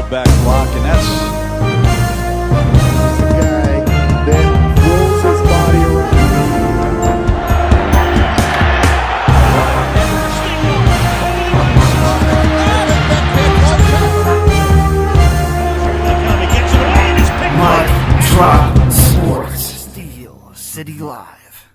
back block, and that's the guy that rolls his body around. Mike Tomlin Sports Steel City Live.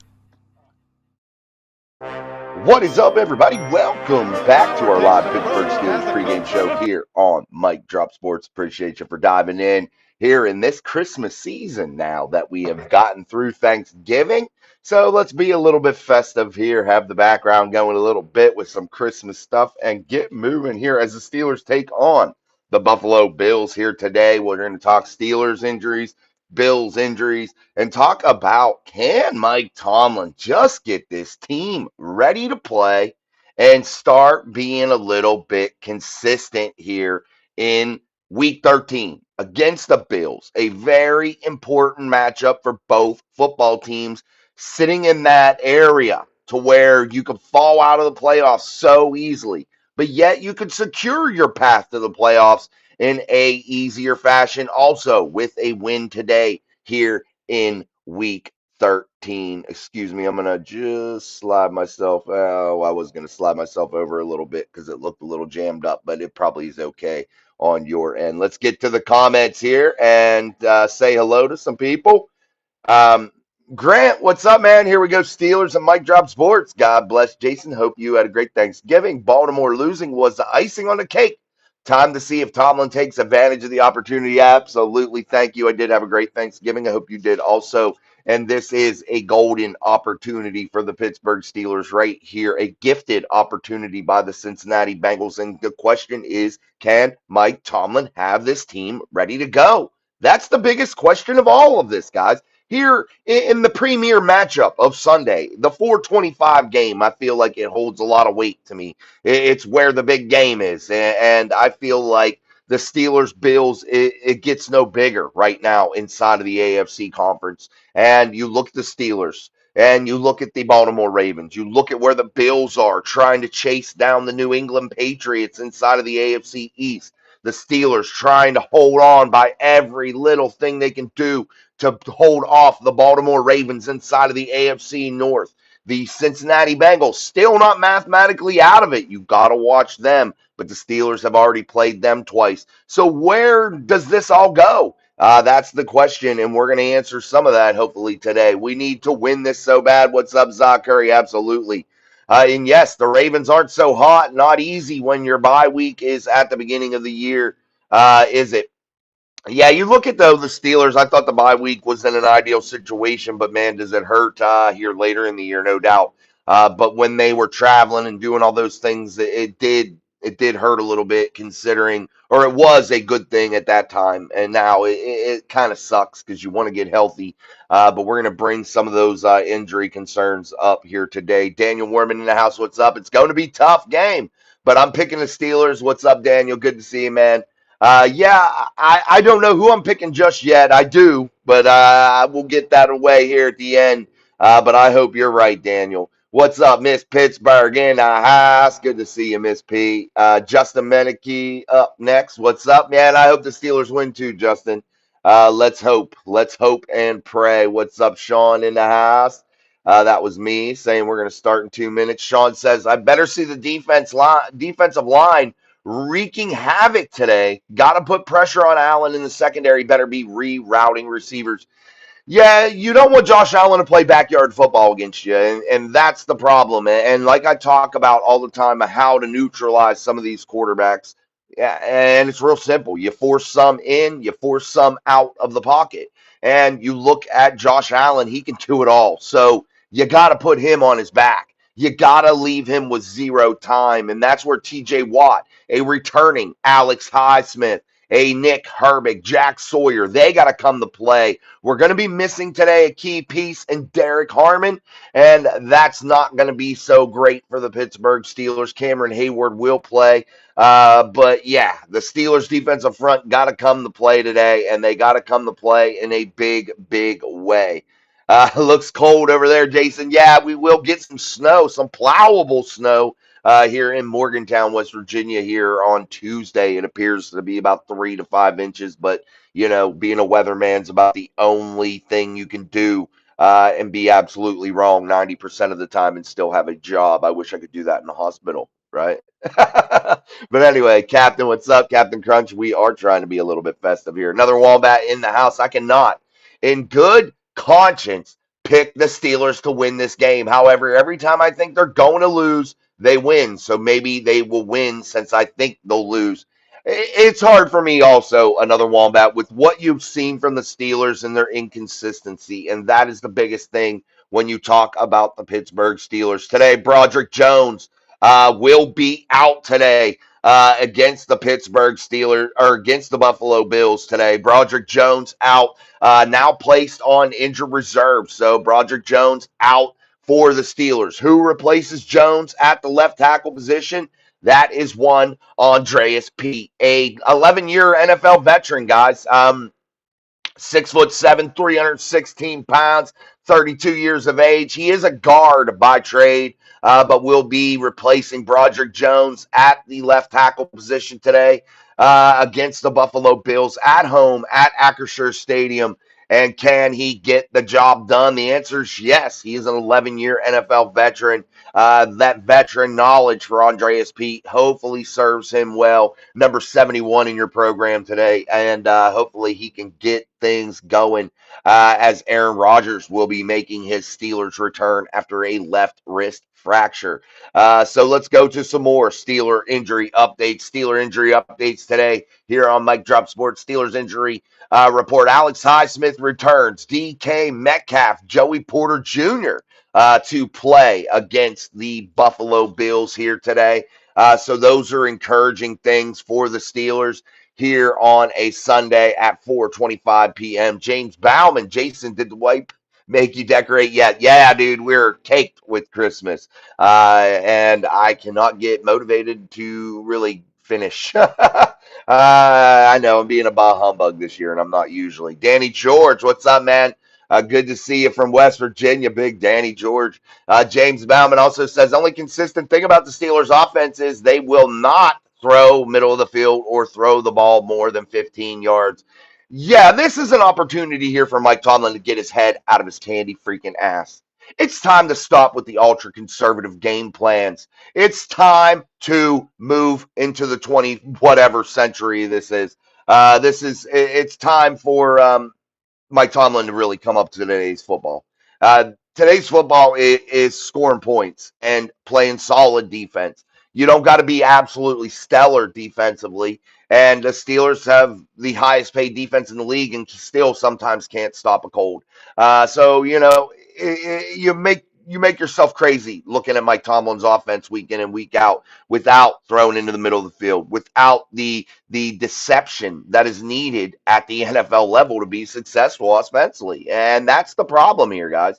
What is up, everybody? Welcome back to our live Pittsburgh Steelers pregame show here on Mike Drop Sports. Appreciate you for diving in here in this Christmas season now that we have gotten through Thanksgiving. So let's be a little bit festive here, have the background going a little bit with some Christmas stuff, and get moving here as the Steelers take on the Buffalo Bills here today. We're going to talk Steelers injuries, Bills injuries, and talk about, can Mike Tomlin just get this team ready to play and start being a little bit consistent here in week 13 against the Bills, a very important matchup for both football teams, sitting in that area to where you could fall out of the playoffs so easily, but yet you could secure your path to the playoffs in a easier fashion, also with a win today here in week 13. Excuse me, I'm going to just slide myself. Oh, I was going to slide myself over a little bit because it looked a little jammed up, but it probably is okay on your end. Let's get to the comments here and say hello to some people. Grant, what's up, man? Here we go. Steelers and Mike Drop Sports. God bless, Jason. Hope you had a great Thanksgiving. Baltimore losing was the icing on the cake. Time to see if Tomlin takes advantage of the opportunity. Absolutely. Thank you. I did have a great Thanksgiving. I hope you did also. And this is a golden opportunity for the Pittsburgh Steelers right here, a gifted opportunity by the Cincinnati Bengals. And the question is, can Mike Tomlin have this team ready to go? That's the biggest question of all of this, guys. Here in the premier matchup of Sunday, the 425 game, I feel like it holds a lot of weight to me. It's where the big game is. And I feel like the Steelers Bills, it gets no bigger right now inside of the AFC conference. And you look at the Steelers and you look at the Baltimore Ravens. You look at where the Bills are trying to chase down the New England Patriots inside of the AFC East. The Steelers trying to hold on by every little thing they can do to hold off the Baltimore Ravens inside of the AFC North. The Cincinnati Bengals still not mathematically out of it. You've got to watch them, but the Steelers have already played them twice. So where does this all go? That's the question, and we're going to answer some of that hopefully today. We need to win this so bad. What's up, Zach Curry? Absolutely. And yes, the Ravens aren't so hot, not easy when your bye week is at the beginning of the year, is it? Yeah, you look at the Steelers. I thought the bye week was in an ideal situation, but man, does it hurt here later in the year, no doubt. But when they were traveling and doing all those things, it did hurt a little bit, considering, or it was a good thing at that time, and now it kind of sucks because you want to get healthy. But we're going to bring some of those injury concerns up here today. Daniel Warman in the house. What's up? It's going to be a tough game, but I'm picking the Steelers. What's up, Daniel? Good to see you, man. Yeah, I don't know who I'm picking just yet. I do, but we'll get that away here at the end. But I hope you're right, Daniel. What's up, Miss Pittsburgh in the house? Good to see you, Miss P. Justin Meneke up next. What's up, man? I hope the Steelers win too, Justin. Let's hope. Let's hope and pray. What's up, Sean in the house? That was me saying we're going to start in 2 minutes. Sean says, I better see the defensive line wreaking havoc today. Got to put pressure on Allen in the secondary. Better be rerouting receivers. Yeah, you don't want Josh Allen to play backyard football against you, and that's the problem. And like I talk about all the time, how to neutralize some of these quarterbacks. Yeah, and it's real simple. You force some in, you force some out of the pocket. And you look at Josh Allen, he can do it all. So you got to put him on his back. You got to leave him with zero time. And that's where TJ Watt, a returning Alex Highsmith, a Nick Herbig, Jack Sawyer, they got to come to play. We're going to be missing today a key piece in Derek Harmon, and that's not going to be so great for the Pittsburgh Steelers. Cameron Hayward will play. But yeah, the Steelers defensive front got to come to play today, and they got to come to play in a big, big way. Looks cold over there, Jason. Yeah, we will get some snow, some plowable snow here in Morgantown, West Virginia, here on Tuesday. It appears to be about 3 to 5 inches, but being a weatherman's about the only thing you can do and be absolutely wrong 90% of the time and still have a job. I wish I could do that in the hospital, right? But anyway, Captain, what's up, Captain Crunch? We are trying to be a little bit festive here. Another Wombat in the house. I cannot, in good conscience, pick the Steelers to win this game. However, every time I think they're going to lose, they win. So maybe they will win since I think they'll lose. It's hard for me also, another Wombat, with what you've seen from the Steelers and their inconsistency. And that is the biggest thing when you talk about the Pittsburgh Steelers. Today, Broderick Jones will be out today against the Pittsburgh Steelers or against the Buffalo Bills today. Broderick Jones out, now placed on injured reserve. So Broderick Jones out for the Steelers. Who replaces Jones at the left tackle position? That is one Andreas Peat, a 11-year NFL veteran, guys. 6'7", 316 pounds, 32 years of age. He is a guard by trade, but will be replacing Broderick Jones at the left tackle position today against the Buffalo Bills at home at Acrisure Stadium. And can he get the job done? The answer is yes. He is an 11-year NFL veteran. That veteran knowledge for Andreas Peat hopefully serves him well. Number 71 in your program today, and hopefully he can get things going as Aaron Rodgers will be making his Steelers return after a left wrist fracture. So let's go to some more Steeler injury updates. Steeler injury updates today here on Mike Drop Sports. Steelers injury report. Alex Highsmith returns. DK Metcalf, Joey Porter Jr. To play against the Buffalo Bills here today. So those are encouraging things for the Steelers here on a Sunday at 4:25 p.m. James Bauman, Jason, did the wipe make you decorate yet? Yeah, dude, we're caked with Christmas. And I cannot get motivated to really finish. I know I'm being a bah humbug this year, and I'm not usually. Danny George, what's up, man? Good to see you from West Virginia, big Danny George. James Bauman also says, only consistent thing about the Steelers' offense is they will not throw middle of the field or throw the ball more than 15 yards. Yeah, this is an opportunity here for Mike Tomlin to get his head out of his candy freaking ass. It's time to stop with the ultra conservative game plans. It's time to move into the 20 whatever century this is. It's time for Mike Tomlin to really come up to today's football. Today's football is scoring points and playing solid defense. You don't got to be absolutely stellar defensively. And the Steelers have the highest paid defense in the league and still sometimes can't stop a cold. You make yourself crazy looking at Mike Tomlin's offense week in and week out without throwing into the middle of the field, without the deception that is needed at the NFL level to be successful offensively. And that's the problem here, guys.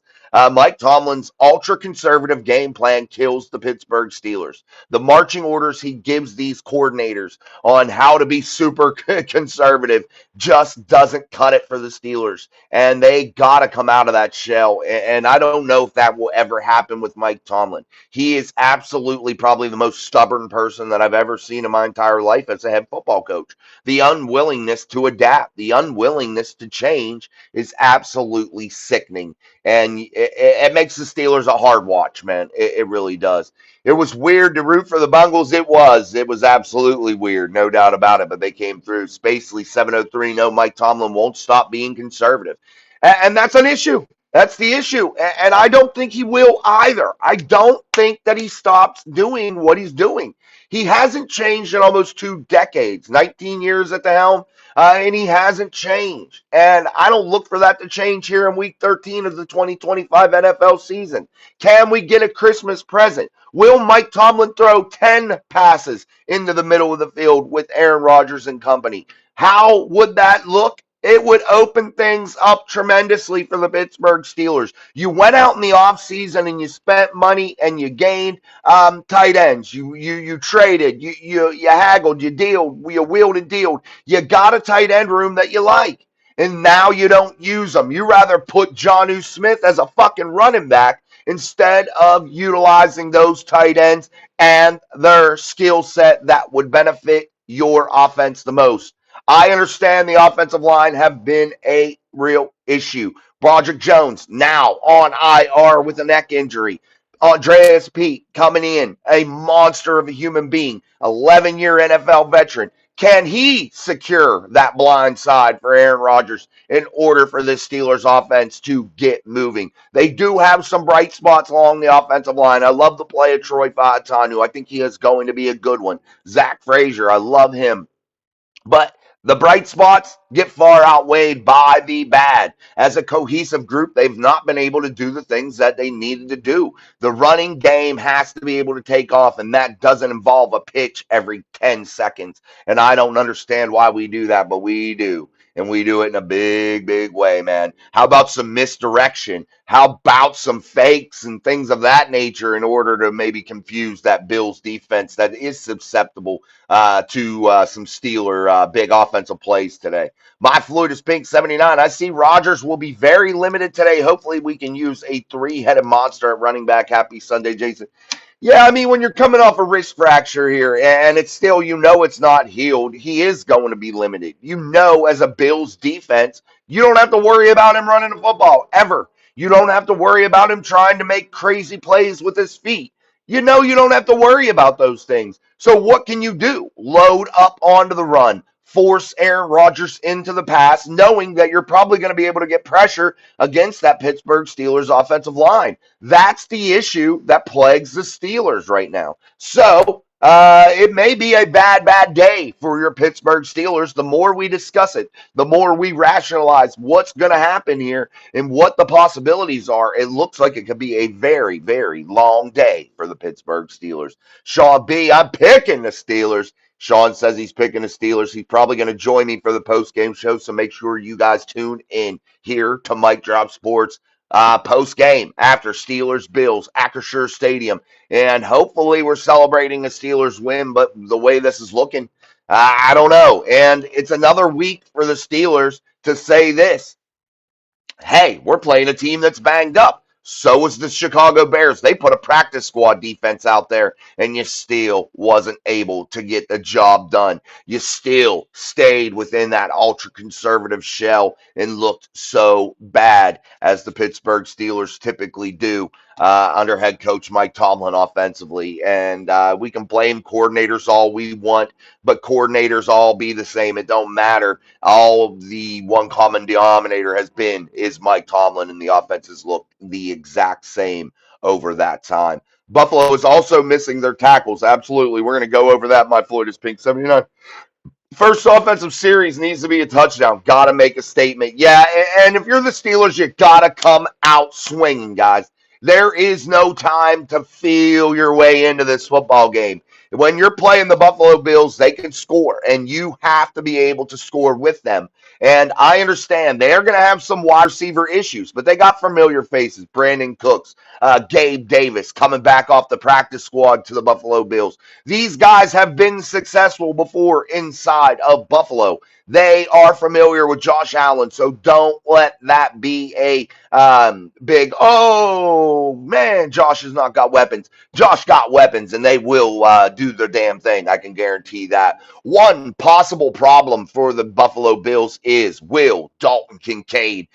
Mike Tomlin's ultra conservative game plan kills the Pittsburgh Steelers. The marching orders he gives these coordinators on how to be super conservative just doesn't cut it for the Steelers. And they got to come out of that shell. And I don't know if that will ever happen with Mike Tomlin. He is absolutely probably the most stubborn person that I've ever seen in my entire life as a head football coach. The unwillingness to adapt, the unwillingness to change is absolutely sickening. And it makes the Steelers a hard watch, man. It really does. It was weird to root for the Bungles. It was absolutely weird, no doubt about it. But they came through. Spacely 703. No, Mike Tomlin won't stop being conservative, and that's an issue. That's the issue, and I don't think he will either. I don't think that he stops doing what he's doing. He hasn't changed in almost 2 decades, 19 years at the helm, and he hasn't changed. And I don't look for that to change here in Week 13 of the 2025 NFL season. Can we get a Christmas present? Will Mike Tomlin throw 10 passes into the middle of the field with Aaron Rodgers and company? How would that look? It would open things up tremendously for the Pittsburgh Steelers. You went out in the offseason and you spent money and you gained tight ends. You traded, you haggled, you wheeled and dealed. You got a tight end room that you like. And now you don't use them. You rather put Jonnu Smith as a fucking running back instead of utilizing those tight ends and their skill set that would benefit your offense the most. I understand the offensive line have been a real issue. Broderick Jones now on IR with a neck injury. Andreas Pete coming in, a monster of a human being, 11-year NFL veteran. Can he secure that blind side for Aaron Rodgers in order for this Steelers offense to get moving? They do have some bright spots along the offensive line. I love the play of Troy Fautanu. I think he is going to be a good one. Zach Frazier, I love him. But the bright spots get far outweighed by the bad. As a cohesive group, they've not been able to do the things that they needed to do. The running game has to be able to take off, and that doesn't involve a pitch every 10 seconds. And I don't understand why we do that, but we do. And we do it in a big, big way, man. How about some misdirection? How about some fakes and things of that nature in order to maybe confuse that Bills defense that is susceptible to some Steeler big offensive plays today? My Floyd is Pink 79. I see Rodgers will be very limited today. Hopefully, we can use a three-headed monster at running back. Happy Sunday, Jason. Yeah, I mean, when you're coming off a wrist fracture here and it's still, it's not healed, he is going to be limited. As a Bills defense, you don't have to worry about him running the football ever. You don't have to worry about him trying to make crazy plays with his feet. You don't have to worry about those things. So what can you do? Load up onto the run, force Aaron Rodgers into the pass, knowing that you're probably going to be able to get pressure against that Pittsburgh Steelers offensive line. That's the issue that plagues the Steelers right now. So it may be a bad, bad day for your Pittsburgh Steelers. The more we discuss it, the more we rationalize what's going to happen here and what the possibilities are. It looks like it could be a very, very long day for the Pittsburgh Steelers. Sean B, I'm picking the Steelers. Sean says he's picking the Steelers. He's probably going to join me for the post-game show, so make sure you guys tune in here to Mike Drop Sports post-game after Steelers-Bills, Acrisure Stadium. And hopefully we're celebrating a Steelers win, but the way this is looking, I don't know. And it's another week for the Steelers to say this. Hey, we're playing a team that's banged up. So was the Chicago Bears. They put a practice squad defense out there, and you still wasn't able to get the job done. You still stayed within that ultra-conservative shell and looked so bad, as the Pittsburgh Steelers typically do under head coach Mike Tomlin offensively. And we can blame coordinators all we want, but coordinators all be the same. It don't matter. All the one common denominator is Mike Tomlin, and the offenses look the exact same over that time. Buffalo is also missing their tackles. Absolutely. We're going to go over that. My Floyd is Pink 79. First offensive series needs to be a touchdown. Got to make a statement. Yeah, and if you're the Steelers, you got to come out swinging, guys. There is no time to feel your way into this football game. When you're playing the Buffalo Bills, they can score, and you have to be able to score with them. And I understand they're going to have some wide receiver issues, but they got familiar faces. Brandon Cooks, Gabe Davis coming back off the practice squad to the Buffalo Bills. These guys have been successful before inside of Buffalo. They are familiar with Josh Allen, so don't let that be a big, oh, man, Josh has not got weapons. Josh got weapons, and they will do their damn thing. I can guarantee that. One possible problem for the Buffalo Bills is, will Dalton Kincaid,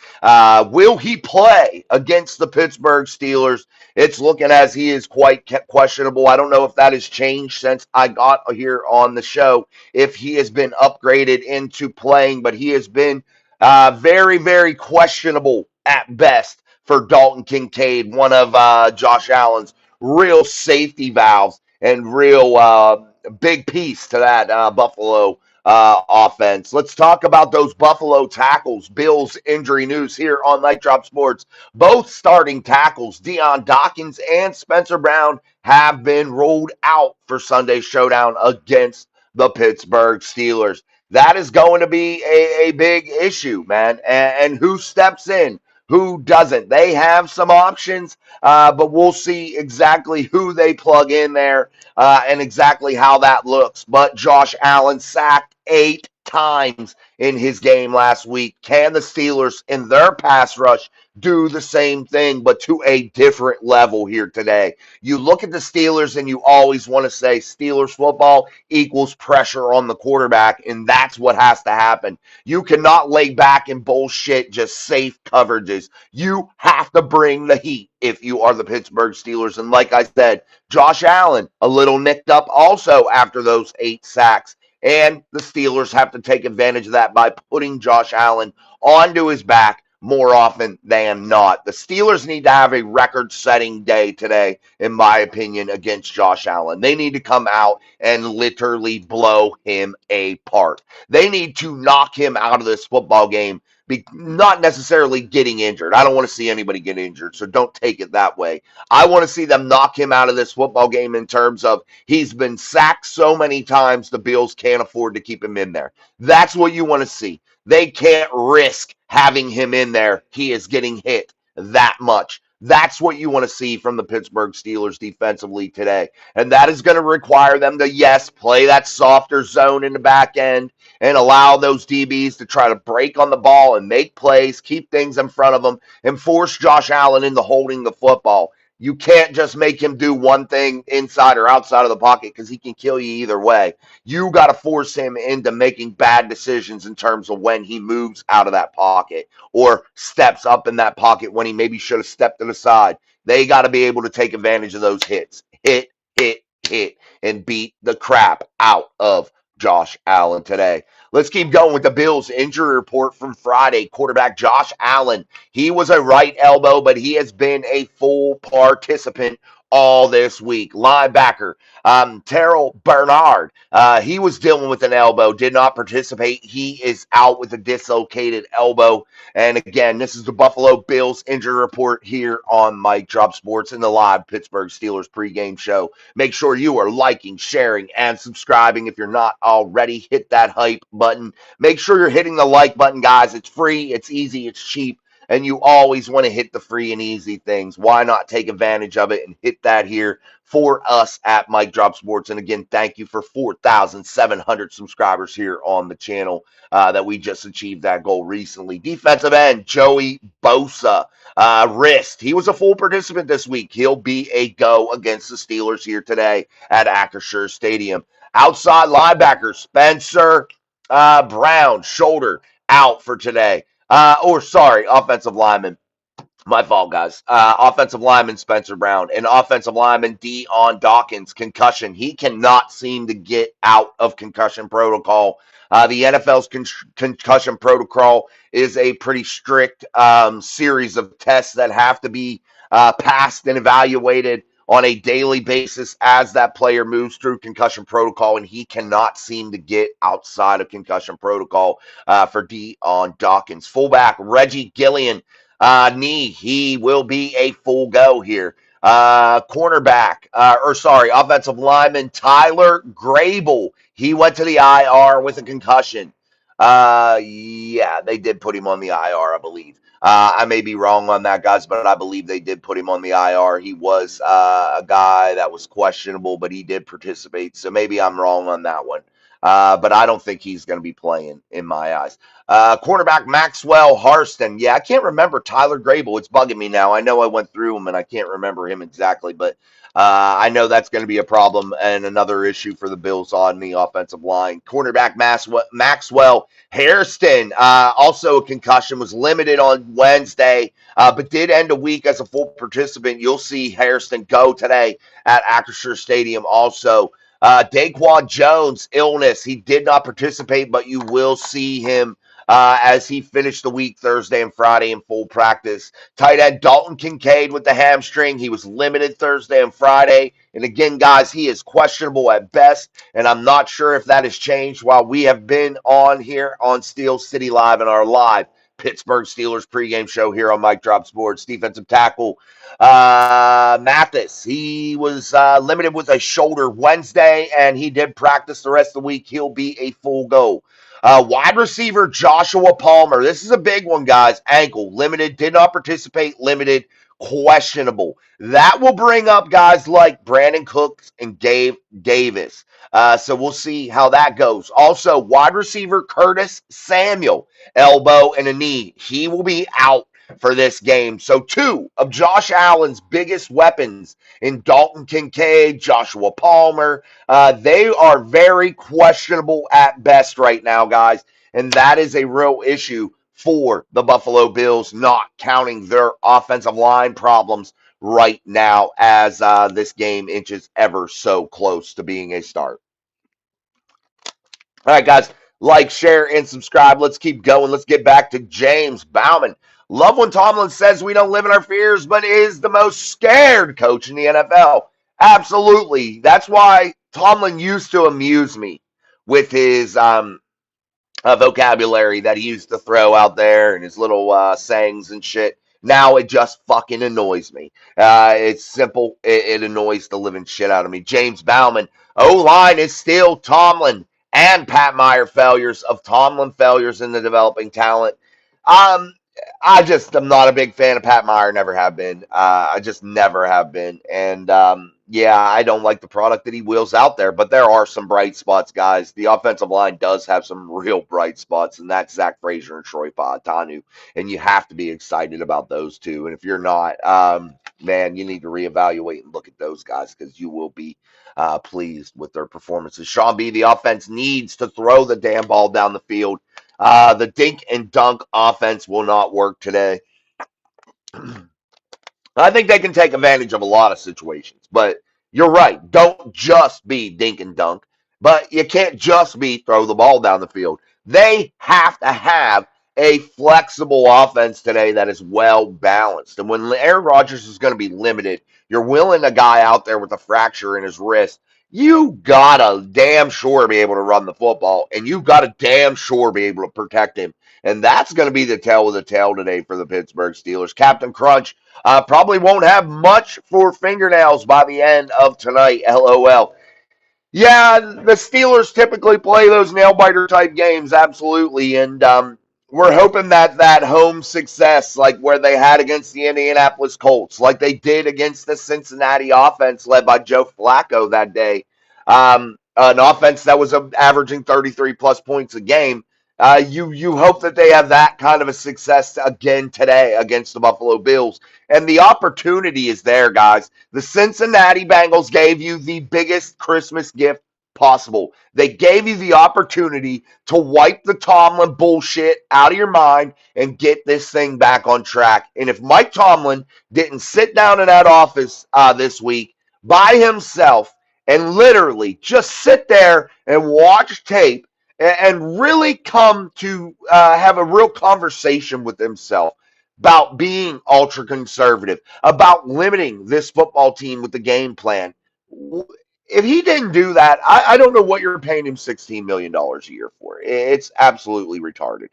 will he play against the Pittsburgh Steelers? It's looking as he is quite questionable. I don't know if that has changed since I got here on the show, if he has been upgraded into playing, but he has been very, very questionable at best for Dalton Kincaid, one of Josh Allen's real safety valves and real big piece to that Buffalo offense. Let's talk about those Buffalo tackles. Bills injury news here on Night Drop Sports. Both starting tackles, Deion Dawkins and Spencer Brown, have been ruled out for Sunday's showdown against the Pittsburgh Steelers. That is going to be a big issue, man. And who steps in? Who doesn't? They have some options, but we'll see exactly who they plug in there and exactly how that looks. But Josh Allen sacked 8 times in his game last week. Can the Steelers in their pass rush do the same thing, but to a different level here today. You look at the Steelers and you always want to say Steelers football equals pressure on the quarterback, and that's what has to happen. You cannot lay back and bullshit just safe coverages. You have to bring the heat if you are the Pittsburgh Steelers. And like I said, Josh Allen, a little nicked up also after those 8 sacks. And the Steelers have to take advantage of that by putting Josh Allen onto his back more often than not. The Steelers need to have a record setting day today, in my opinion, against Josh Allen. They need to come out and literally blow him apart. They need to knock him out of this football game, not necessarily getting injured. I don't want to see anybody get injured, so don't take it that way. I want to see them knock him out of this football game in terms of he's been sacked so many times the Bills can't afford to keep him in there. That's what you want to see. They can't risk having him in there. He is getting hit that much. That's what you want to see from the Pittsburgh Steelers defensively today. And that is going to require them to, yes, play that softer zone in the back end and allow those DBs to try to break on the ball and make plays, keep things in front of them, and force Josh Allen into holding the football. You can't just make him do one thing inside or outside of the pocket because he can kill you either way. You got to force him into making bad decisions in terms of when he moves out of that pocket or steps up in that pocket when he maybe should have stepped to the side. They got to be able to take advantage of those hits. Hit, and beat the crap out of Josh Allen today. Let's keep going with the Bills injury report from Friday. Quarterback Josh Allen. He was a right elbow, but he has been a full participant all this week. Linebacker Terrell Bernard. He was dealing with an elbow, did not participate. He is out with a dislocated elbow. And again, this is the Buffalo Bills injury report here on Mike Drop Sports in the live Pittsburgh Steelers pregame show. Make sure you are liking, sharing, and subscribing. If you're not already, hit that hype button. Make sure you're hitting the like button, guys. It's free, it's easy, it's cheap. And you always want to hit the free and easy things. Why not take advantage of it and hit that here for us at Mike Drop Sports? And again, thank you for 4,700 subscribers here on the channel that we just achieved that goal recently. Defensive end, Joey Bosa. Wrist. He was a full participant this week. He'll be a go against the Steelers here today at Acrisure Stadium. Outside linebacker, Spencer Brown, shoulder out for today. Offensive lineman. My fault, guys. Offensive lineman Spencer Brown and offensive lineman Dion Dawkins, concussion. He cannot seem to get out of concussion protocol. The NFL's concussion protocol is a pretty strict series of tests that have to be passed and evaluated on a daily basis as that player moves through concussion protocol, and he cannot seem to get outside of concussion protocol for Dion Dawkins. Fullback Reggie Gillian, knee. He will be a full go here. Offensive lineman Tyler Grable. He went to the IR with a concussion. Yeah, they did put him on the IR, I believe. I may be wrong on that, guys, but I believe they did put him on the IR. He was a guy that was questionable, but he did participate. So maybe I'm wrong on that one. But I don't think he's going to be playing in my eyes. Cornerback Maxwell Harston. Yeah, I can't remember Tyler Grable. It's bugging me now. I know I went through him and I can't remember him exactly, but I know that's going to be a problem and another issue for the Bills on the offensive line. Cornerback Maxwell Hairston, also a concussion, was limited on Wednesday, but did end a week as a full participant. You'll see Hairston go today at Acrisure Stadium also. Daquan Jones, illness. He did not participate, but you will see him as he finished the week Thursday and Friday in full practice. Tight end Dalton Kincaid with the hamstring. He was limited Thursday and Friday. And again, guys, he is questionable at best, and I'm not sure if that has changed while we have been on here on Steel City Live in our live Pittsburgh Steelers pregame show here on Mike Drop Sports. Defensive tackle Mathis, he was limited with a shoulder Wednesday, and he did practice the rest of the week. He'll be a full go. Wide receiver Joshua Palmer. This is a big one, guys. Ankle, limited, did not participate, limited, questionable. That will bring up guys like Brandon Cooks and Gabe Davis. So we'll see how that goes. Also, wide receiver Curtis Samuel, elbow and a knee. He will be out for this game. So two of Josh Allen's biggest weapons in Dalton Kincaid, Joshua Palmer, they are very questionable at best right now, guys. And that is a real issue for the Buffalo Bills, not counting their offensive line problems right now as this game inches ever so close to being a start. All right, guys, like, share, and subscribe. Let's keep going. Let's get back to James Bauman. Love when Tomlin says we don't live in our fears, but is the most scared coach in the NFL. Absolutely. That's why Tomlin used to amuse me with his vocabulary that he used to throw out there and his little sayings and shit. Now it just fucking annoys me. It's simple. It annoys the living shit out of me. James Bauman. O-line is still Tomlin and Pat Meyer failures of Tomlin failures in the developing talent. Um, I just am not a big fan of Pat Meyer. Never have been. I just never have been. And yeah, I don't like the product that he wheels out there. But there are some bright spots, guys. The offensive line does have some real bright spots, and that's Zach Frazier and Troy Fautanu. And you have to be excited about those two. And if you're not, man, you need to reevaluate and look at those guys because you will be pleased with their performances. Sean B, the offense needs to throw the damn ball down the field. The dink and dunk offense will not work today. I think they can take advantage of a lot of situations, but you're right. Don't just be dink and dunk, but you can't just be throw the ball down the field. They have to have a flexible offense today that is well balanced. And when Aaron Rodgers is going to be limited, you're willing a guy out there with a fracture in his wrist. You gotta damn sure be able to run the football, and you gotta damn sure be able to protect him. And that's going to be the tale of the tale today for the Pittsburgh Steelers. Captain Crunch probably won't have much for fingernails by the end of tonight. LOL. Yeah, the Steelers typically play those nail biter type games, absolutely, and we're hoping that that home success, like where they had against the Indianapolis Colts, like they did against the Cincinnati offense led by Joe Flacco that day, an offense that was averaging 33 plus points a game. You hope that they have that kind of a success again today against the Buffalo Bills, and the opportunity is there, guys. The Cincinnati Bengals gave you the biggest Christmas gift possible. They gave you the opportunity to wipe the Tomlin bullshit out of your mind and get this thing back on track. And if Mike Tomlin didn't sit down in that office this week by himself and literally just sit there and watch tape and really come to have a real conversation with himself about being ultra conservative, about limiting this football team with the game plan. If he didn't do that, I don't know what you're paying him $16 million a year for. It's absolutely retarded.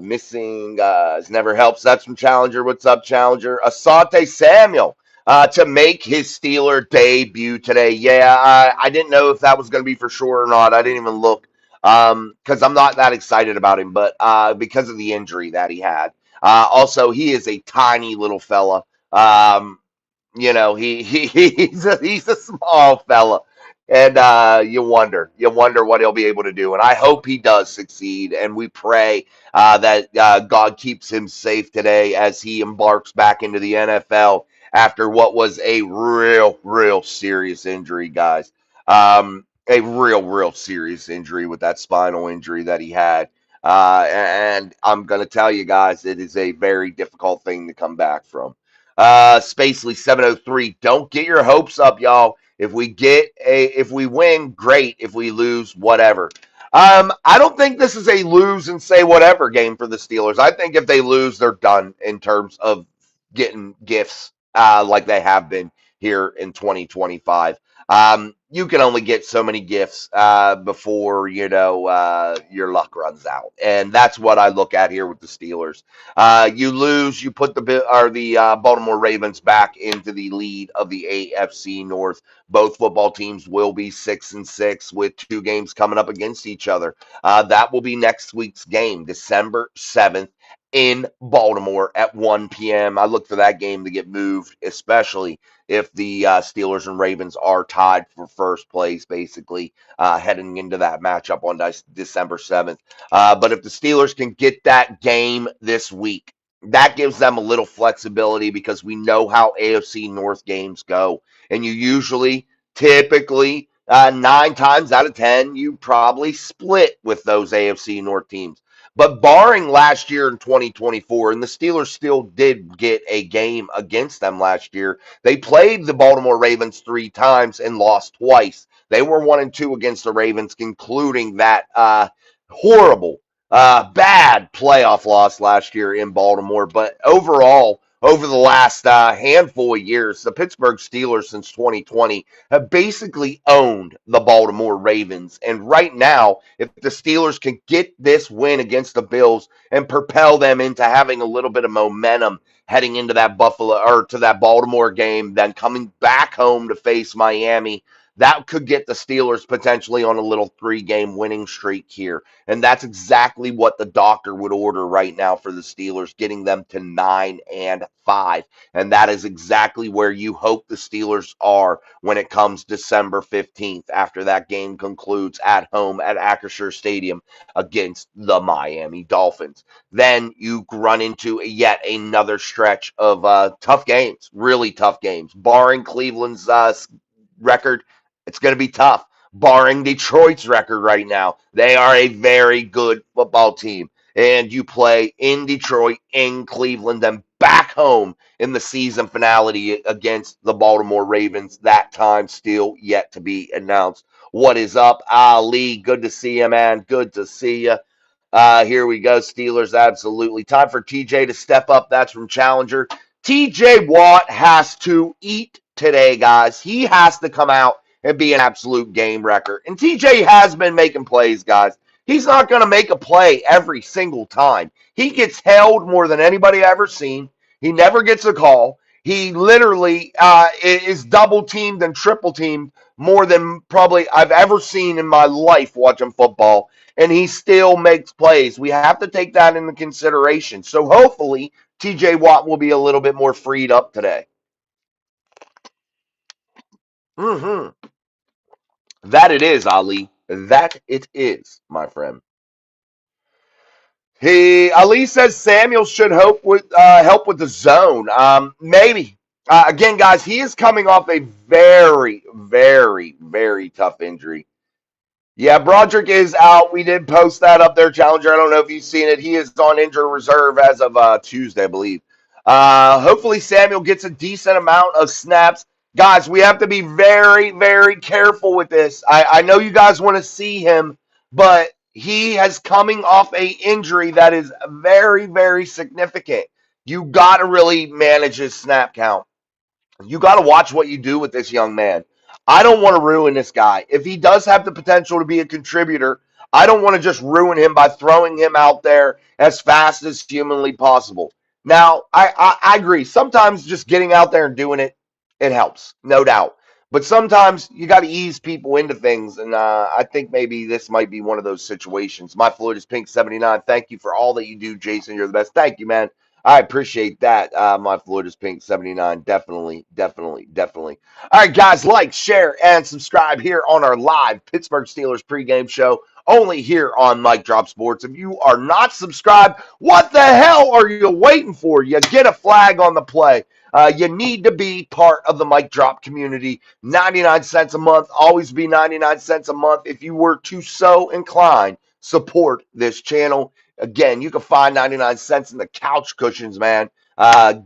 Missing never helps. That's from Challenger. What's up, Challenger? Asante Samuel to make his Steeler debut today. Yeah, I didn't know if that was going to be for sure or not. I didn't even look because I'm not that excited about him, but because of the injury that he had. Also, he is a tiny little fella. You know, he's a small fella, and you wonder what he'll be able to do. And I hope he does succeed, and we pray that God keeps him safe today as he embarks back into the NFL after what was a real serious injury, guys. A real serious injury with that spinal injury that he had. And I'm going to tell you guys, it is a very difficult thing to come back from. Spacely 703. Don't get your hopes up, y'all. If we win, great. If we lose, whatever. I don't think this is a lose and say whatever game for the Steelers. I think if they lose, they're done in terms of getting gifts like they have been here in 2025. You can only get so many gifts before your luck runs out, and that's what I look at here with the Steelers. You lose, you put the Baltimore Ravens back into the lead of the AFC North. Both football teams will be 6-6 with 2 games coming up against each other. That will be next week's game, December 7th in Baltimore at 1 p.m. I look for that game to get moved, especially if the Steelers and Ravens are tied for first place, basically, heading into that matchup on December 7th. But if the Steelers can get that game this week, that gives them a little flexibility because we know how AFC North games go. And you usually, typically, 9 times out of 10, you probably split with those AFC North teams. But barring last year in 2024, and the Steelers still did get a game against them last year, they played the Baltimore Ravens 3 times and lost twice. They were 1-2 against the Ravens, concluding that horrible, bad playoff loss last year in Baltimore. But overall, over the last handful of years, the Pittsburgh Steelers since 2020 have basically owned the Baltimore Ravens. And right now, if the Steelers can get this win against the Bills and propel them into having a little bit of momentum heading into that Buffalo or to that Baltimore game, then coming back home to face Miami, that could get the Steelers potentially on a little 3-game winning streak here. And that's exactly what the doctor would order right now for the Steelers, getting them to 9-5. And that is exactly where you hope the Steelers are when it comes December 15th after that game concludes at home at Acrisure Stadium against the Miami Dolphins. Then you run into yet another stretch of tough games, really tough games. Barring Cleveland's record, it's going to be tough. Barring Detroit's record right now, they are a very good football team. And you play in Detroit, in Cleveland, then back home in the season finale against the Baltimore Ravens. That time still yet to be announced. What is up, Ali? Good to see you, man. Good to see you. Here we go, Steelers, absolutely. Time for TJ to step up. That's from Challenger. TJ Watt has to eat today, guys. He has to come out and be an absolute game wrecker. And TJ has been making plays, guys. He's not going to make a play every single time. He gets held more than anybody I've ever seen. He never gets a call. He literally is double teamed and triple teamed more than probably I've ever seen in my life watching football. And he still makes plays. We have to take that into consideration. So hopefully TJ Watt will be a little bit more freed up today. Mm-hmm. That it is, Ali. That it is, my friend. Ali says Samuel should help with the zone. Maybe. Again, guys, he is coming off a very, very, very tough injury. Yeah, Broderick is out. We did post that up there, Challenger. I don't know if you've seen it. He is on injured reserve as of Tuesday, I believe. Hopefully, Samuel gets a decent amount of snaps. Guys, we have to be very, very careful with this. I know you guys want to see him, but he has coming off a injury that is very, very significant. You got to really manage his snap count. You got to watch what you do with this young man. I don't want to ruin this guy. If he does have the potential to be a contributor, I don't want to just ruin him by throwing him out there as fast as humanly possible. Now, I agree. Sometimes just getting out there and doing it, it helps, no doubt. But sometimes you got to ease people into things, and I think maybe this might be one of those situations. My Floyd is Pink 79. Thank you for all that you do, Jason. You're the best. Thank you, man. I appreciate that. My Floyd is Pink 79. Definitely, definitely, definitely. All right, guys, like, share, and subscribe here on our live Pittsburgh Steelers pregame show. Only here on Mike Drop Sports. If you are not subscribed, what the hell are you waiting for? You get a flag on the play. You need to be part of the Mike Drop community. 99 cents a month. Always be 99 cents a month. If you were to so incline, support this channel. Again, you can find 99 cents in the couch cushions, man.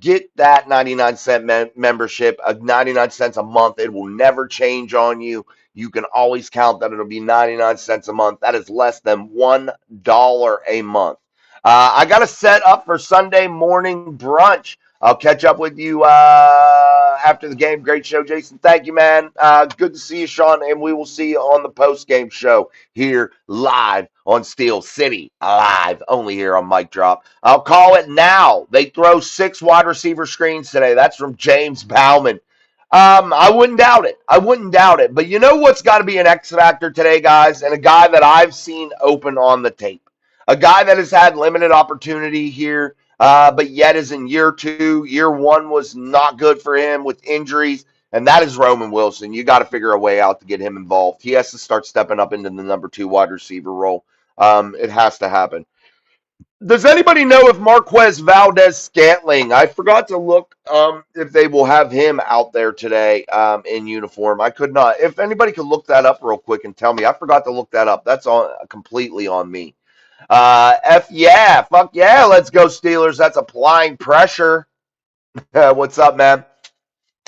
Get that 99-cent membership, 99 cents a month. It will never change on you. You can always count that it'll be 99 cents a month. That is less than $1 a month. I got to set up for Sunday morning brunch. I'll catch up with you after the game. Great show, Jason. Thank you, man. Good to see you, Sean, and we will see you on the post-game show here live on Steel City, live, only here on Mike Drop. I'll call it now. They throw 6 wide receiver screens today. That's from James Bauman. I wouldn't doubt it. I wouldn't doubt it. But you know what's got to be an X factor today, guys, and a guy that I've seen open on the tape. A guy that has had limited opportunity here, but yet is in year two. Year one was not good for him with injuries, and that is Roman Wilson. You got to figure a way out to get him involved. He has to start stepping up into the number two wide receiver role. It has to happen. Does anybody know if Marquez Valdez Scantling? I forgot to look if they will have him out there today in uniform. I could not. If anybody could look that up real quick and tell me, I forgot to look that up. That's on completely on me. Yeah, fuck yeah, let's go Steelers. That's applying pressure. What's up, man?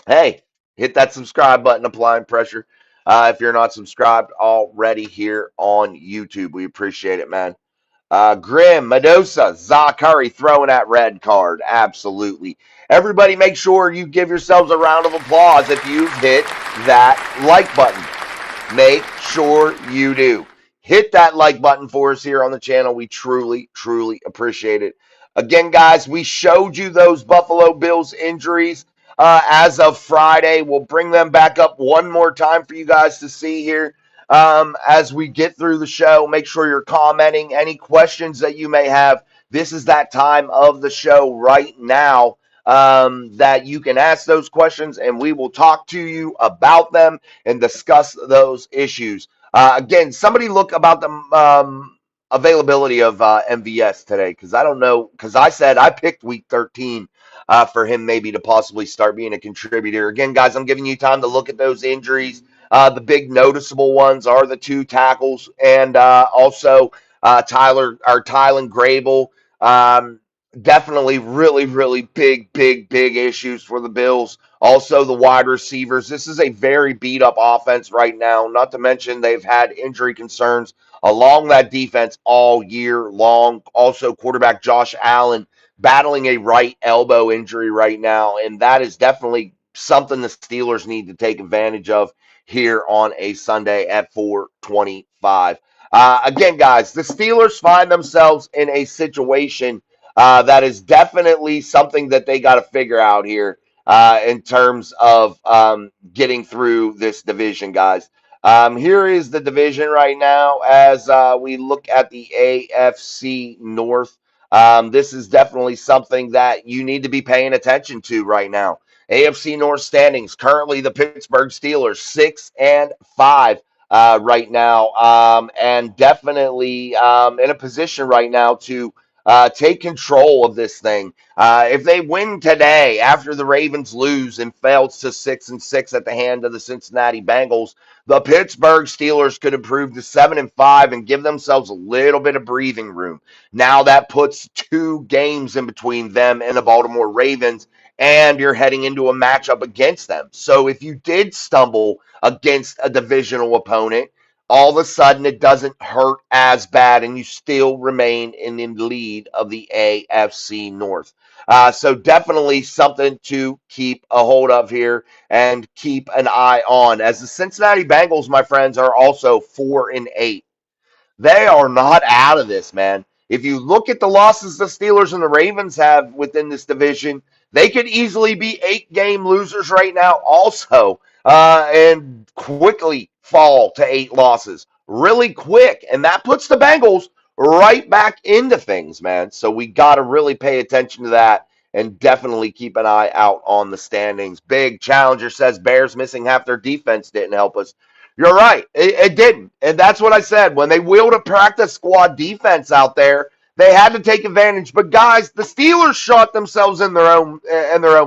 Hey, hit that subscribe button, applying pressure. If you're not subscribed already here on YouTube, we appreciate it, man. Grim, Medusa, Zakari throwing that red card. Absolutely. Everybody make sure you give yourselves a round of applause if you've hit that like button. Make sure you do. Hit that like button for us here on the channel. We truly, truly appreciate it. Again, guys, we showed you those Buffalo Bills injuries as of Friday. We'll bring them back up one more time for you guys to see here as we get through the show. Make sure you're commenting any questions that you may have. This is that time of the show right now that you can ask those questions, and we will talk to you about them and discuss those issues. Again, somebody look about the availability of MVS today, because I don't know, because I said I picked week 13 for him maybe to possibly start being a contributor. Again, guys, I'm giving you time to look at those injuries. The big noticeable ones are the two tackles and also Tylen Grable. Definitely really, really big issues for the Bills. Also, the wide receivers. This is a very beat up offense right now, not to mention they've had injury concerns along that defense all year long. Also, quarterback Josh Allen battling a right elbow injury right now, and that is definitely something the Steelers need to take advantage of here on a Sunday at 4:25. Again, guys, the Steelers find themselves in a situation that is definitely something that they got to figure out here in terms of getting through this division, guys. Here is the division right now as we look at the AFC North. This is definitely something that you need to be paying attention to right now. AFC North standings currently the Pittsburgh Steelers 6-5 right now, and definitely in a position right now to take control of this thing. If they win today after the Ravens lose and fail to 6-6 at the hand of the Cincinnati Bengals, the Pittsburgh Steelers could improve to 7-5 and give themselves a little bit of breathing room. Now that puts 2 games in between them and the Baltimore Ravens, and you're heading into a matchup against them. So if you did stumble against a divisional opponent, all of a sudden it doesn't hurt as bad and you still remain in the lead of the AFC North. So definitely something to keep a hold of here and keep an eye on, as the Cincinnati Bengals, my friends, are also 4-8. They are not out of this, man. If you look at the losses the Steelers and the Ravens have within this division, they could easily be 8-game losers right now also, and quickly fall to 8 losses really quick. And that puts the Bengals right back into things, man. So we got to really pay attention to that and definitely keep an eye out on the standings. Big Challenger says Bears missing half their defense didn't help us. You're right. It didn't. And that's what I said. When they wheeled a practice squad defense out there, they had to take advantage. But guys, the Steelers shot themselves in their own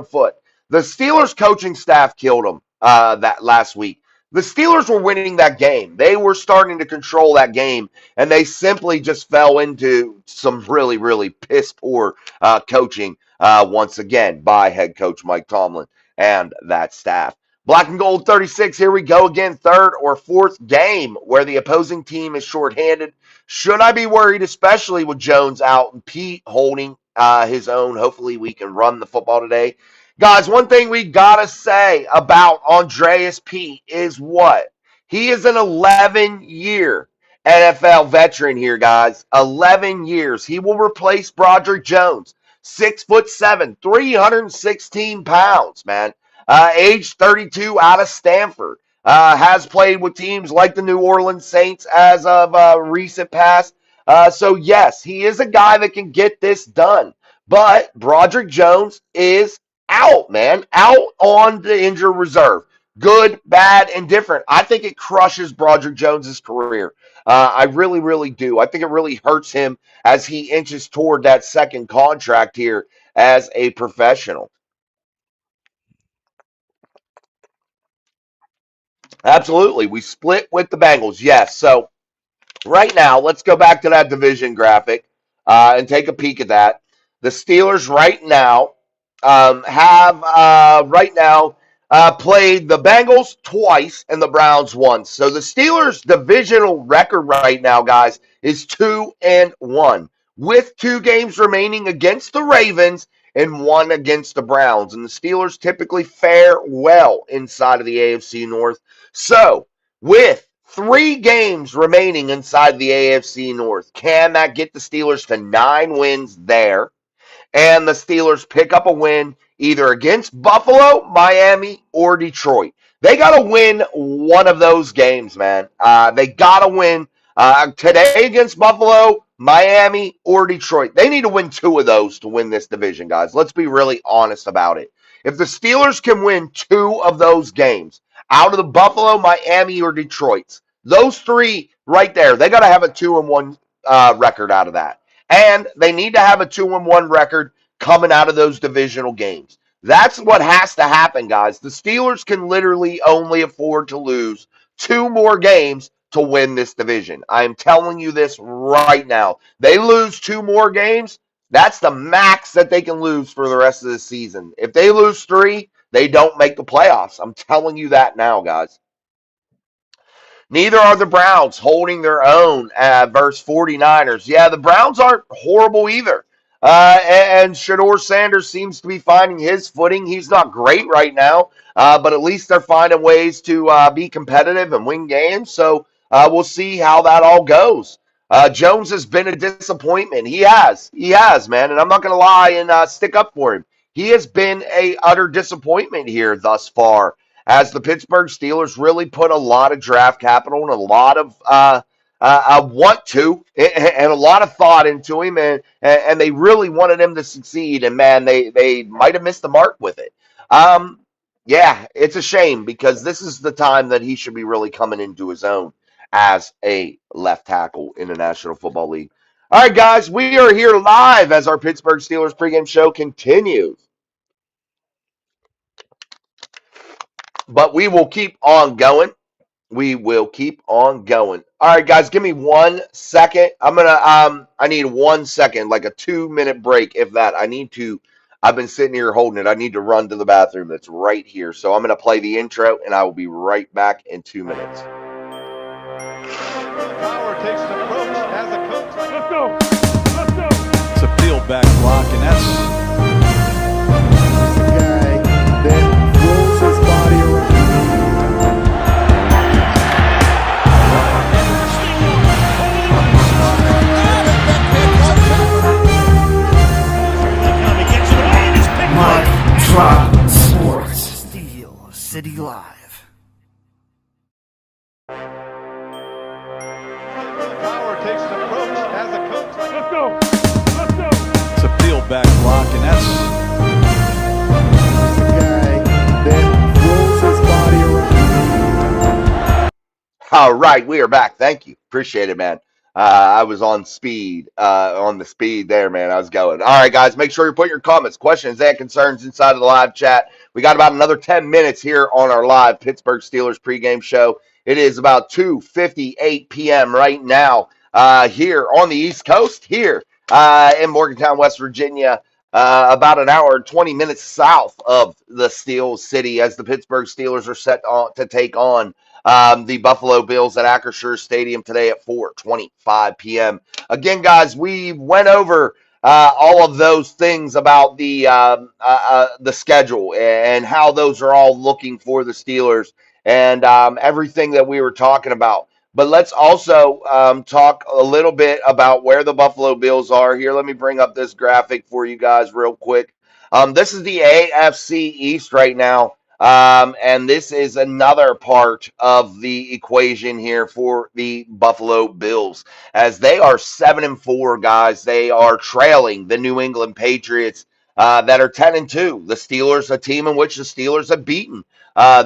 foot. The Steelers coaching staff killed them that last week. The Steelers were winning that game. They were starting to control that game, and they simply just fell into some really, really piss poor coaching once again by head coach Mike Tomlin and that staff. Black and Gold 36, here we go again, third or fourth game where the opposing team is shorthanded. Should I be worried, especially with Jones out and Pete holding his own? Hopefully we can run the football today. Guys, one thing we got to say about Andreas Pete is what? He is an 11-year NFL veteran here, guys. 11 years. He will replace Broderick Jones, 6'7", 316 pounds, man. Age 32 out of Stanford. Has played with teams like the New Orleans Saints as of recent past. So yes, he is a guy that can get this done. But Broderick Jones is out, man, out on the injured reserve. Good, bad, and different. I think it crushes Broderick Jones's career. I really, really do. I think it really hurts him as he inches toward that second contract here as a professional. Absolutely. We split with the Bengals. Yes. So right now, let's go back to that division graphic and take a peek at that. The Steelers right now have played the Bengals twice and the Browns once. So the Steelers' divisional record right now, guys, is 2-1, with 2 games remaining against the Ravens and 1 against the Browns. And the Steelers typically fare well inside of the AFC North. So with 3 games remaining inside the AFC North, can that get the Steelers to 9 wins there? And the Steelers pick up a win either against Buffalo, Miami, or Detroit. They got to win one of those games, man. They got to win today against Buffalo, Miami, or Detroit. They need to win 2 of those to win this division, guys. Let's be really honest about it. If the Steelers can win 2 of those games out of the Buffalo, Miami, or Detroit's, those 3 right there, they got to have a 2-1 record out of that. And they need to have a 2-1 record coming out of those divisional games. That's what has to happen, guys. The Steelers can literally only afford to lose 2 more games to win this division. I am telling you this right now. They lose 2 more games, that's the max that they can lose for the rest of the season. If they lose 3, they don't make the playoffs. I'm telling you that now, guys. Neither are the Browns holding their own versus 49ers. Yeah, the Browns aren't horrible either. And Shador Sanders seems to be finding his footing. He's not great right now, but at least they're finding ways to be competitive and win games. So we'll see how that all goes. Jones has been a disappointment. He has. He has, man. And I'm not going to lie and stick up for him. He has been a utter disappointment here thus far, as the Pittsburgh Steelers really put a lot of draft capital and a lot of want to and a lot of thought into him, and they really wanted him to succeed. And man, they might have missed the mark with it. Yeah, it's a shame because this is the time that he should be really coming into his own as a left tackle in the National Football League. All right, guys, we are here live as our Pittsburgh Steelers pregame show continues. But we will keep on going. We will keep on going. All right, guys, give me 1 second. I need 1 second, like a 2-minute break, if that. I've been sitting here holding it. I need to run to the bathroom that's right here. So I'm going to play the intro, and I will be right back in 2 minutes. Power takes an approach as a coach. Let's go. Let's go. It's a field back block, and that's The guy that rolls his body around. Mike Tomlin Sports. Steel City Live. Power takes an approach as a coach. Let's go. Let's go. it's a field back block, and that's The guy that rolls his body around. All right, we are back. Thank you. Appreciate it, man. I was on the speed there, man. I was going. All right, guys, make sure you put your comments, questions, and concerns inside of the live chat. We got about another 10 minutes here on our live Pittsburgh Steelers pregame show. It is about 2:58 p.m. right now here on the East Coast, here in Morgantown, West Virginia, about an hour and 20 minutes south of the Steel City, as the Pittsburgh Steelers are set to take on the Buffalo Bills at Acrisure Stadium today at 4:25 p.m. Again, guys, we went over all of those things about the schedule and how those are all looking for the Steelers and everything that we were talking about. But let's also talk a little bit about where the Buffalo Bills are here. Let me bring up this graphic for you guys real quick. This is the AFC East right now. And this is another part of the equation here for the Buffalo Bills, as they are 7-4, guys. They are trailing the New England Patriots that are 10-2. The Steelers, a team in which the Steelers have beaten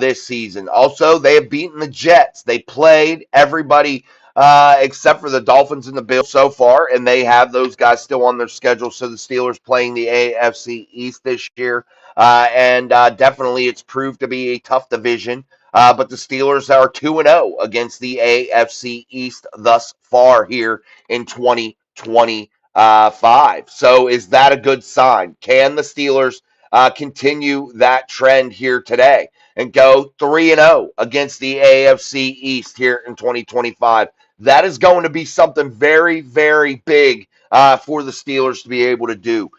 this season. Also, they have beaten the Jets. They played everybody except for the Dolphins and the Bills so far, and they have those guys still on their schedule. So the Steelers playing the AFC East this year. And definitely it's proved to be a tough division. But the Steelers are 2-0 against the AFC East thus far here in 2025. So is that a good sign? Can the Steelers continue that trend here today and go 3-0 against the AFC East here in 2025? That is going to be something very, very big for the Steelers to be able to do.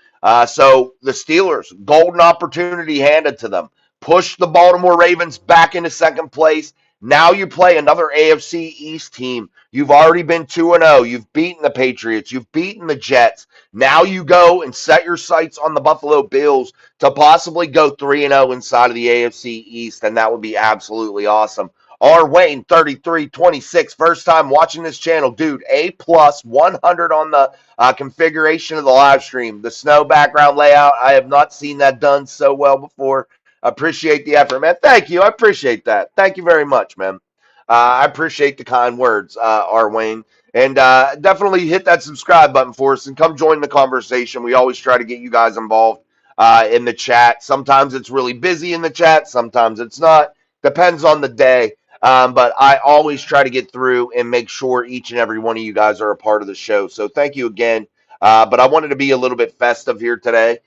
So the Steelers, golden opportunity handed to them. Push the Baltimore Ravens back into second place. Now you play another AFC East team. You've already been 2-0. You've beaten the Patriots. You've beaten the Jets. Now you go and set your sights on the Buffalo Bills to possibly go 3-0 inside of the AFC East, and that would be absolutely awesome. R. Wayne, 3326, first time watching this channel. Dude, A plus 100 on the configuration of the live stream. The snow background layout, I have not seen that done so well before. Appreciate the effort, man. Thank you. I appreciate that. Thank you very much, man. I appreciate the kind words, R. Wayne. And definitely hit that subscribe button for us and come join the conversation. We always try to get you guys involved in the chat. Sometimes it's really busy in the chat. Sometimes it's not. Depends on the day. But I always try to get through and make sure each and every one of you guys are a part of the show. So thank you again. But I wanted to be a little bit festive here today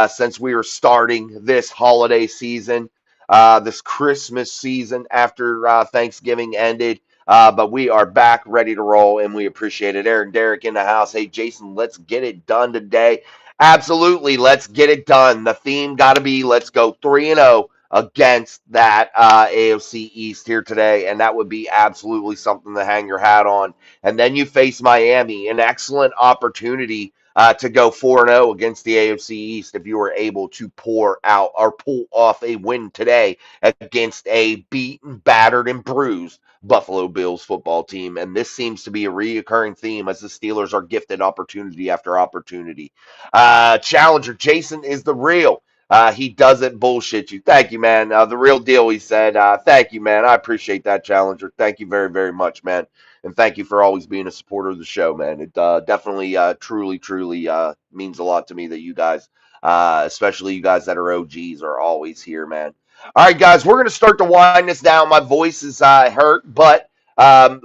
since we are starting this holiday season, this Christmas season after Thanksgiving ended. But we are back ready to roll, and we appreciate it. Aaron Derrick in the house. Hey, Jason, let's get it done today. Absolutely, let's get it done. The theme got to be let's go 3-0 against that AFC East here today, and that would be absolutely something to hang your hat on. And then you face Miami, an excellent opportunity to go 4-0 against the AFC East if you were able to pour out or pull off a win today against a beaten, battered, and bruised Buffalo Bills football team. And this seems to be a reoccurring theme as the Steelers are gifted opportunity after opportunity. Challenger Jason is the real. He doesn't bullshit you. Thank you, man. The real deal, he said. Thank you, man. I appreciate that, Challenger. Thank you very, very much, man. And thank you for always being a supporter of the show, man. It definitely, truly means a lot to me that you guys, especially you guys that are OGs, are always here, man. All right, guys, we're going to start to wind this down. My voice is hurt, but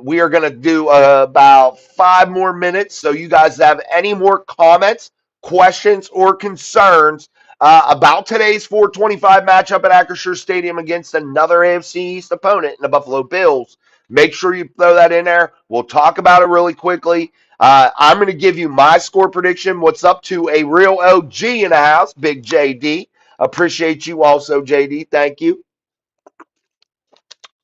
we are going to do about 5 more minutes. So you guys have any more comments, questions, or concerns about today's 425 matchup at Acrisure Stadium against another AFC East opponent in the Buffalo Bills, make sure you throw that in there. We'll talk about it really quickly. I'm going to give you my score prediction. What's up to a real OG in the house, Big JD. Appreciate you also, JD. Thank you.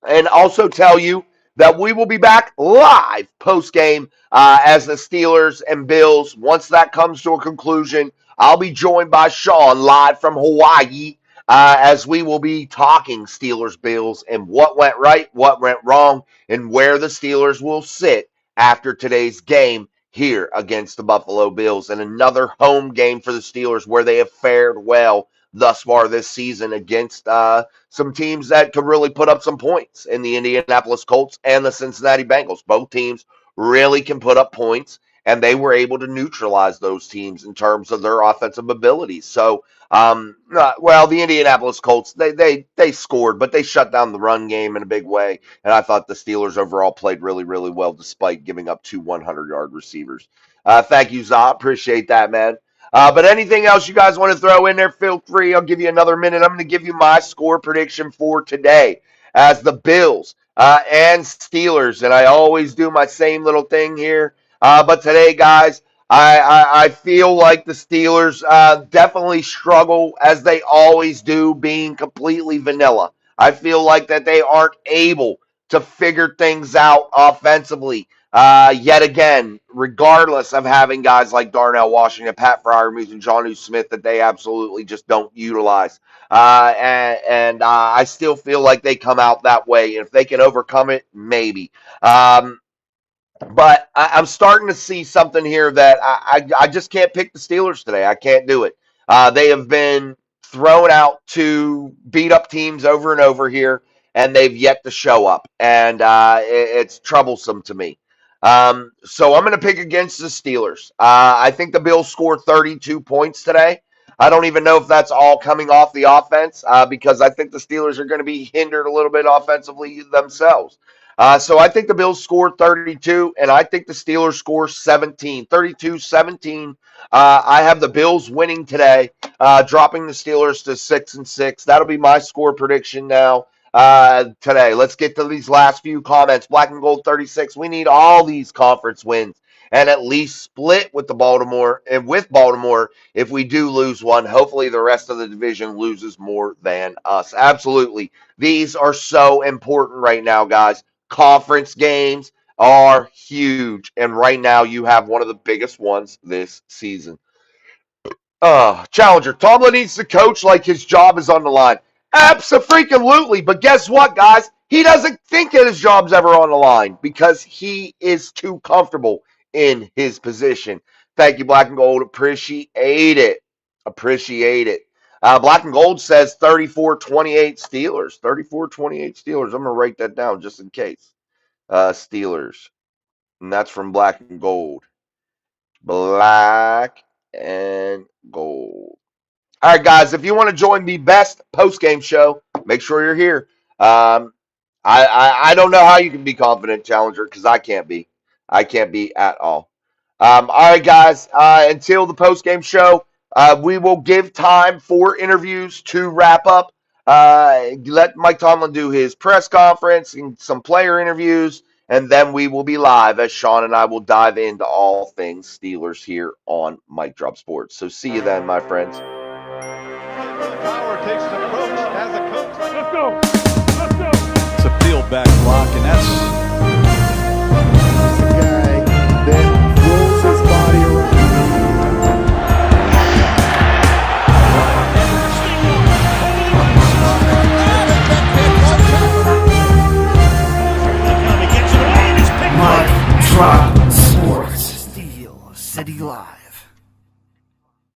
And also tell you that we will be back live post game as the Steelers and Bills. Once that comes to a conclusion, I'll be joined by Sean live from Hawaii as we will be talking Steelers Bills and what went right, what went wrong, and where the Steelers will sit after today's game here against the Buffalo Bills. And another home game for the Steelers where they have fared well thus far this season against some teams that could really put up some points in the Indianapolis Colts and the Cincinnati Bengals. Both teams really can put up points, and they were able to neutralize those teams in terms of their offensive abilities. So, the Indianapolis Colts, they scored, but they shut down the run game in a big way, and I thought the Steelers overall played really, really well despite giving up 2 100-yard receivers. Thank you, Za. Appreciate that, man. But anything else you guys want to throw in there, feel free. I'll give you another minute. I'm going to give you my score prediction for today as the Bills and Steelers. And I always do my same little thing here. But today, guys, I feel like the Steelers definitely struggle, as they always do, being completely vanilla. I feel like that they aren't able to figure things out offensively. Yet again, regardless of having guys like Darnell Washington, Pat Freiermuth, and Jonnu Smith that they absolutely just don't utilize. I still feel like they come out that way. If they can overcome it, maybe. But I'm starting to see something here that I just can't pick the Steelers today. I can't do it. They have been thrown out to beat up teams over and over here, and they've yet to show up. And it's troublesome to me. So I'm going to pick against the Steelers. I think the Bills scored 32 points today. I don't even know if that's all coming off the offense because I think the Steelers are going to be hindered a little bit offensively themselves. So I think the Bills scored 32, and I think the Steelers score 17, 32-17. I have the Bills winning today, dropping the Steelers to 6-6. That'll be my score prediction now today. Let's get to these last few comments. Black and Gold 36. We need all these conference wins and at least split with Baltimore. If we do lose one, hopefully the rest of the division loses more than us. Absolutely. These are so important right now, guys. Conference games are huge, and right now you have one of the biggest ones this season. Challenger, Tomlin needs to coach like his job is on the line. Abso-freaking-lutely, but guess what, guys? He doesn't think that his job's ever on the line because he is too comfortable in his position. Thank you, Black and Gold. Appreciate it. Black and Gold says 34-28 Steelers. 34-28 Steelers. I'm going to write that down just in case. Steelers. And that's from Black and Gold. Black and Gold. All right, guys, if you want to join the best post-game show, make sure you're here. I don't know how you can be confident, Challenger, because I can't be. I can't be at all. All right, guys, until the post-game show, we will give time for interviews to wrap up. Let Mike Tomlin do his press conference and some player interviews, and then we will be live as Sean and I will dive into all things Steelers here on Mike Drop Sports. So see you then, my friends. Power takes an approach as a coach. Let's go. It's a field back block, and that's The guy that rolls his body around. Mike Drop Sports. Steel City Live.